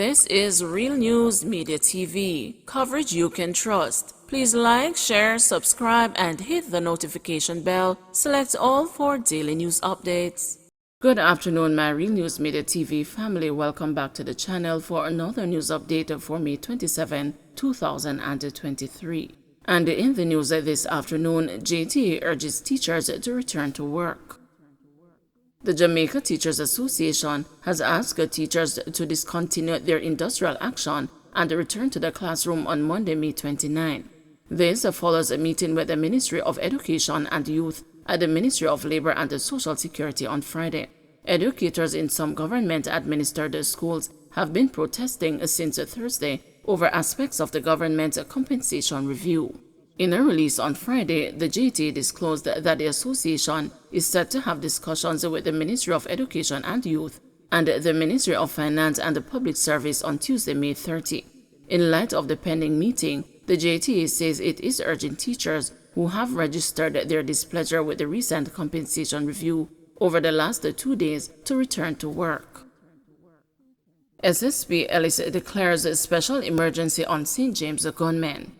This is Real News Media TV, coverage you can trust. Please like, share, subscribe, and hit the notification bell. Select all for daily news updates. Good afternoon, my Real News Media TV family. Welcome back to the channel for another news update for May 27, 2023. And in the news this afternoon, JTA urges teachers to return to work. The Jamaica Teachers Association has asked teachers to discontinue their industrial action and return to the classroom on Monday, May 29. This follows a meeting with the Ministry of Education and Youth at the Ministry of Labor and Social Security on Friday. Educators in some government-administered schools have been protesting since Thursday over aspects of the government compensation review. In a release on Friday, the JTA disclosed that the association is set to have discussions with the Ministry of Education and Youth and the Ministry of Finance and Public Service on Tuesday, May 30. In light of the pending meeting, the JTA says it is urging teachers who have registered their displeasure with the recent compensation review over the last 2 days to return to work. SSP Ellis declares a special emergency on St. James gunmen.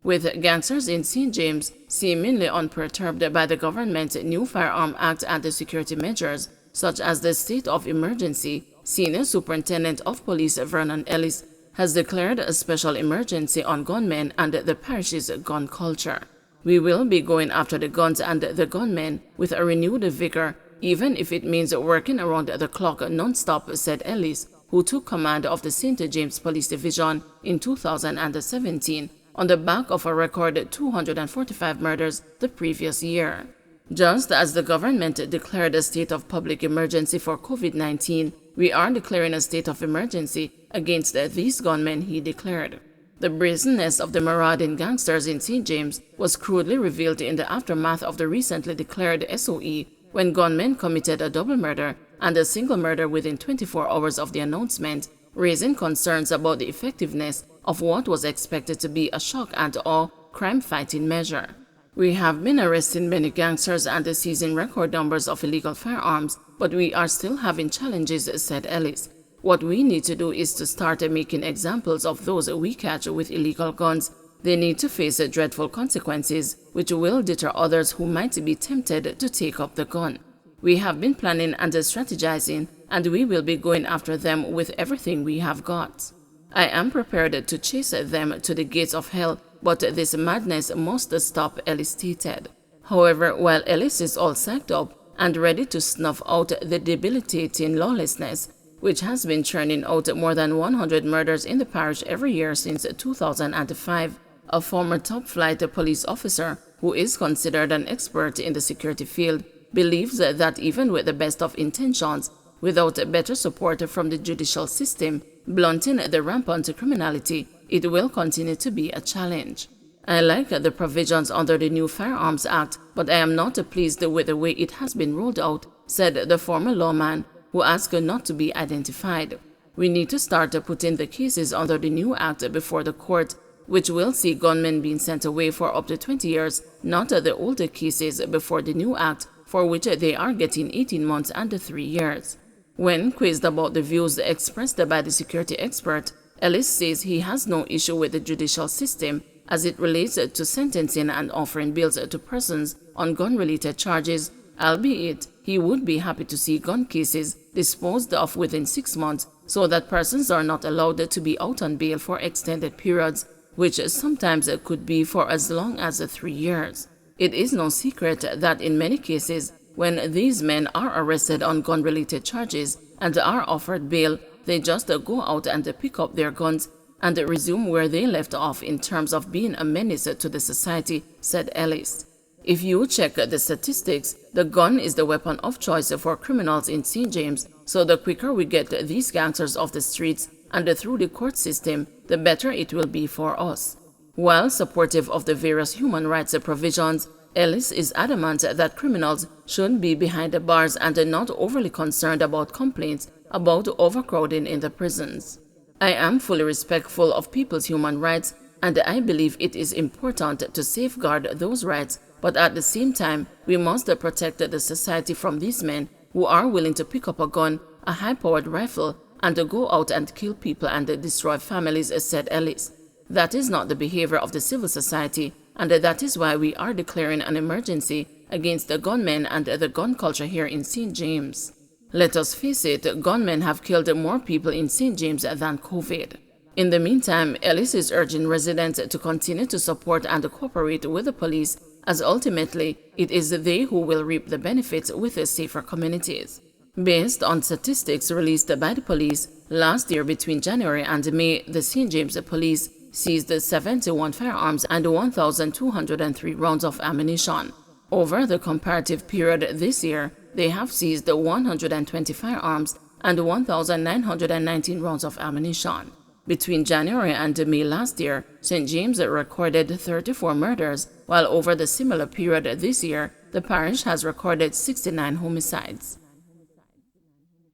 With gangsters in St. James seemingly unperturbed by the government's new Firearm Act and the security measures, such as the state of emergency, Senior Superintendent of Police Vernon Ellis has declared a special emergency on gunmen and the parish's gun culture. We will be going after the guns and the gunmen with a renewed vigor, even if it means working around the clock non-stop, said Ellis, who took command of the St. James Police Division in 2017 on the back of a record 245 murders the previous year. Just as the government declared a state of public emergency for COVID-19, we are declaring a state of emergency against these gunmen, he declared. The brazenness of the marauding gangsters in St. James was crudely revealed in the aftermath of the recently declared SOE, when gunmen committed a double murder and a single murder within 24 hours of the announcement, raising concerns about the effectiveness of what was expected to be a shock and awe crime-fighting measure. We have been arresting many gangsters and seizing record numbers of illegal firearms, but we are still having challenges, said Ellis. What we need to do is to start making examples of those we catch with illegal guns. They need to face dreadful consequences, which will deter others who might be tempted to take up the gun. We have been planning and strategizing, and we will be going after them with everything we have got. I am prepared to chase them to the gates of hell, but this madness must stop, Ellis stated. However, while Ellis is all psyched up and ready to snuff out the debilitating lawlessness, which has been churning out more than 100 murders in the parish every year since 2005, a former top-flight police officer who is considered an expert in the security field believes that even with the best of intentions, without better support from the judicial system, blunting the rampant criminality, it will continue to be a challenge. I like the provisions under the new Firearms Act, but I am not pleased with the way it has been rolled out, said the former lawman, who asked not to be identified. We need to start putting the cases under the new act before the court, which will see gunmen being sent away for up to 20 years, not the older cases before the new act, for which they are getting 18 months and 3 years. When quizzed about the views expressed by the security expert, Ellis says he has no issue with the judicial system as it relates to sentencing and offering bails to persons on gun-related charges, albeit he would be happy to see gun cases disposed of within 6 months so that persons are not allowed to be out on bail for extended periods, which sometimes could be for as long as 3 years. It is no secret that in many cases, when these men are arrested on gun-related charges and are offered bail, they just go out and pick up their guns and resume where they left off in terms of being a menace to the society, said Ellis. If you check the statistics, the gun is the weapon of choice for criminals in St. James, so the quicker we get these gangsters off the streets and through the court system, the better it will be for us. While supportive of the various human rights provisions, Ellis is adamant that criminals should be behind the bars and not overly concerned about complaints about overcrowding in the prisons. I am fully respectful of people's human rights, and I believe it is important to safeguard those rights, but at the same time, we must protect the society from these men who are willing to pick up a gun, a high-powered rifle, and go out and kill people and destroy families, said Ellis. That is not the behavior of the civil society, and that is why we are declaring an emergency against the gunmen and the gun culture here in St. James. Let us face it, gunmen have killed more people in St. James than COVID. In the meantime, Ellis is urging residents to continue to support and cooperate with the police, as ultimately it is they who will reap the benefits with safer communities. Based on statistics released by the police, last year between January and May, the St. James Police seized 71 firearms and 1,203 rounds of ammunition. Over the comparative period this year, they have seized 120 firearms and 1,919 rounds of ammunition. Between January and May last year, St. James recorded 34 murders, while over the similar period this year, the parish has recorded 69 homicides.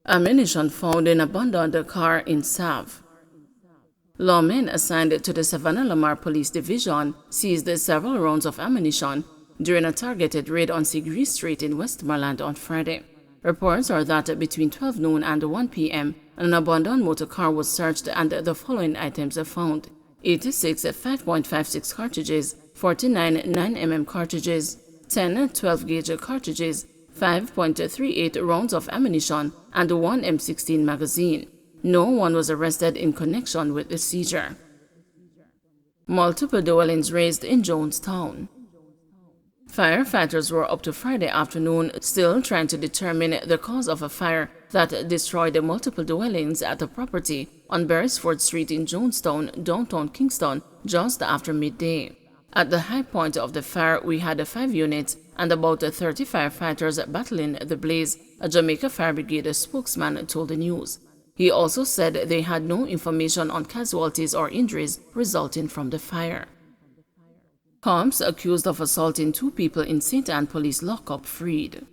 Ammunition found in abandoned car in Sav. Lawmen assigned to the Savannah Lamar Police Division seized several rounds of ammunition during a targeted raid on Segree Street in Westmoreland on Friday. Reports are that between 12 noon and 1 p.m., an abandoned motor car was searched and the following items are found: 86 5.56 cartridges, 49 9mm cartridges, 10 12-gauge cartridges, 5.38 rounds of ammunition, and 1 M16 magazine. No one was arrested in connection with the seizure. Multiple dwellings razed in Jonestown. Firefighters were up to Friday afternoon still trying to determine the cause of a fire that destroyed multiple dwellings at a property on Beresford Street in Jonestown, downtown Kingston, just after midday. At the high point of the fire, we had 5 units and about 30 firefighters battling the blaze, a Jamaica Fire Brigade spokesman told the news. He also said they had no information on casualties or injuries resulting from the fire. Cops accused of assaulting 2 people in St. Anne Police lockup freed.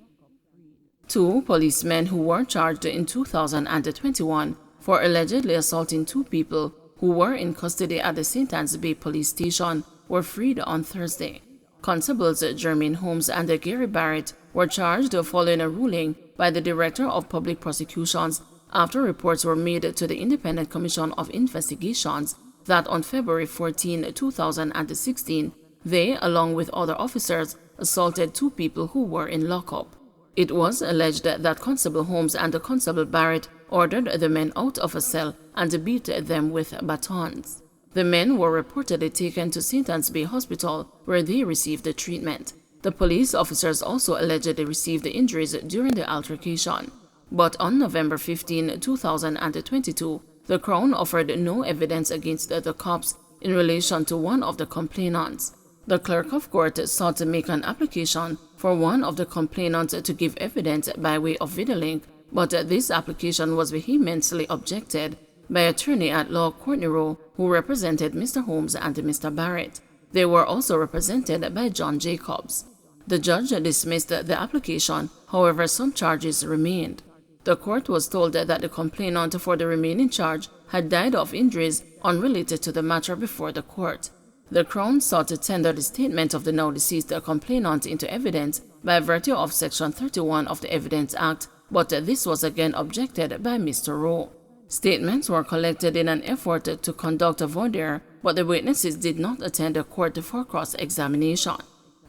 2 policemen who were charged in 2021 for allegedly assaulting 2 people who were in custody at the St. Anne's Bay Police Station were freed on Thursday. Constables Jermaine Holmes and Gary Barrett were charged following a ruling by the Director of Public Prosecutions after reports were made to the Independent Commission of Investigations that on February 14, 2016, they, along with other officers, assaulted 2 people who were in lockup. It was alleged that Constable Holmes and Constable Barrett ordered the men out of a cell and beat them with batons. The men were reportedly taken to St. Anne's Bay Hospital, where they received treatment. The police officers also allegedly received injuries during the altercation. But on November 15, 2022, the Crown offered no evidence against the cops in relation to one of the complainants. The clerk of court sought to make an application for one of the complainants to give evidence by way of video link, but this application was vehemently objected by attorney-at-law Courtney Rowe, who represented Mr. Holmes and Mr. Barrett. They were also represented by John Jacobs. The judge dismissed the application, however some charges remained. The court was told that the complainant for the remaining charge had died of injuries unrelated to the matter before the court. The Crown sought to tender the statement of the now deceased complainant into evidence by virtue of Section 31 of the Evidence Act, but this was again objected by Mr. Rowe. Statements were collected in an effort to conduct a voir dire, but the witnesses did not attend the court for cross-examination.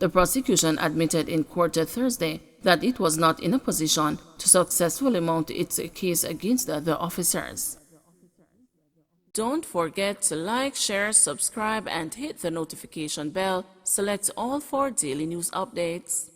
The prosecution admitted in court Thursday that it was not in a position to successfully mount its case against the officers. Don't forget to like, share, subscribe, and hit the notification bell. Select all for daily news updates.